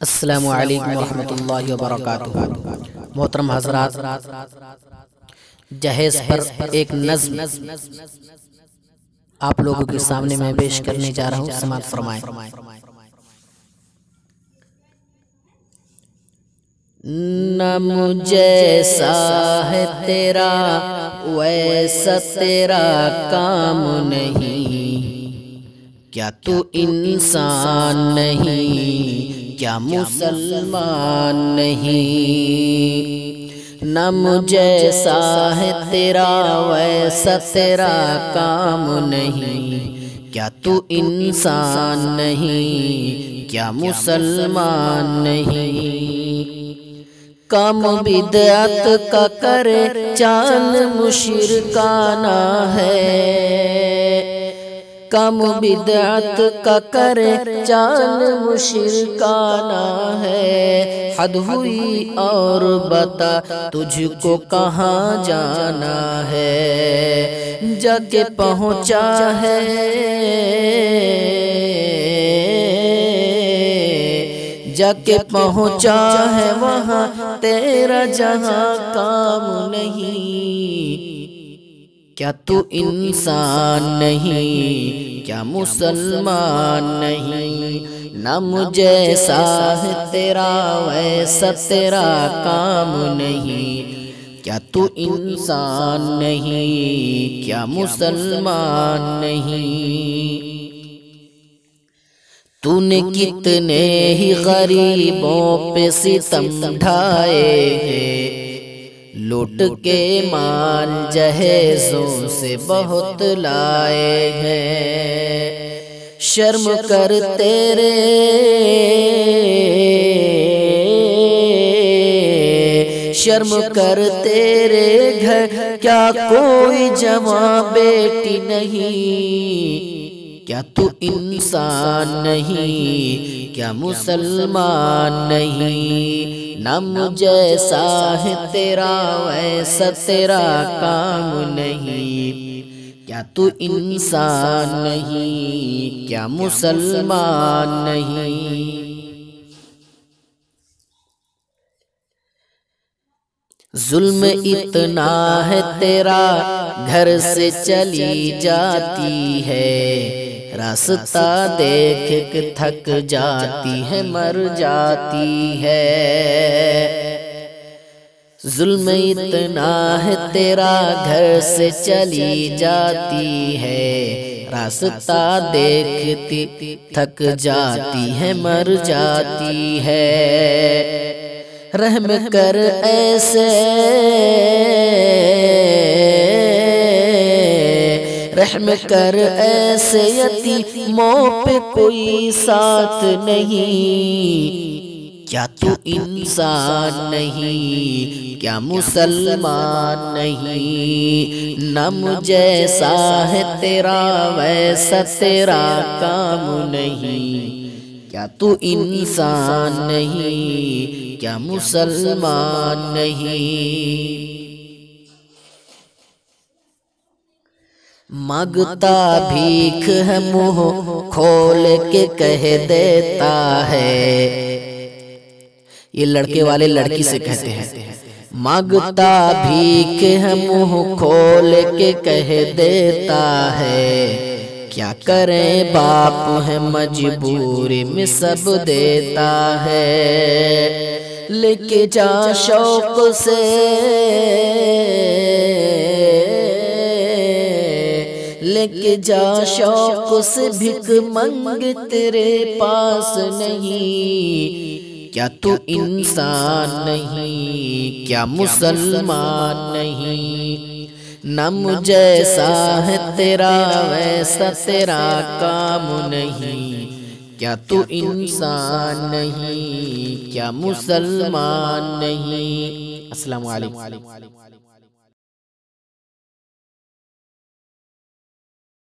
अस्सलामु अलैकुम वरहमतुल्लाहि वबरकातुहू। मोहतरम हज़रात, जहेज़ पर एक नज़्म आप लोगों के सामने मैं पेश करने जा रहा हूँ। समाअत फरमाएं। न मुझैसा है तेरा वैसा तेरा काम नहीं, क्या तू इंसान नहीं, क्या मुसलमान नहीं। न मुझैसा है तेरा वैसा तेरा काम नहीं, क्या तू इंसान नहीं, क्या मुसलमान नहीं। काम बिदअत का करे चाल मुशरिकाना है, काम बिदअत का करे चाल मुशरिकाना है। हद हुई और बता तुझको कहाँ जाना है, जाके पहुँचा है जाके पहुँचा है वहाँ तेरा जहाँ काम नहीं। क्या तू इंसान नहीं, क्या मुसलमान नहीं। न मुझैसा है तेरा वैसा तेरा काम नहीं, क्या तू इंसान नहीं, क्या मुसलमान नहीं। तूने कितने ही गरीबों पे सितम ढाए हैं, लूट के माल जहेज़ों से बहुत लाए हैं। शर्म कर तेरे शर्म कर तेरे घर क्या कोई जवां बेटी नहीं। क्या तू इंसान नहीं, क्या मुसलमान नहीं। न मुझैसा है तेरा वैसा तेरा काम नहीं, क्या तू इंसान नहीं, क्या मुसलमान नहीं। जुल्म इतना है तेरा घर से चली जाती है, रास्ता देख के थक जाती है मर जाती है। जुल्म इतना है तेरा घर से चली जाती है, रास्ता देखती थक जाती है मर जाती है। रहम कर ऐसे रहम कर ऐसे यतीमों पे कोई साथ नहीं। क्या तू इंसान नहीं, क्या मुसलमान नहीं। न मुझैसा है तेरा वैसा तेरा काम नहीं, क्या तू इंसान नहीं, क्या मुसलमान नहीं। मांगता भीख है मुँह खोल के कह देता है, ये लड़के वाले लड़की से कहते हैं। मांगता भीख है मुँह खोल के कह देता है, क्या करें बाप है मजबूरी में सब देता है। लेके जा शौक से लेके जा शौक से भिख मंग तेरे पास नहीं। क्या तू इंसान नहीं, क्या मुसलमान नहीं। न मुझैसा है तेरा वैसा तेरा काम नहीं, क्या तू इंसान नहीं, क्या मुसलमान नहीं। अस्सलामु अलैकुम।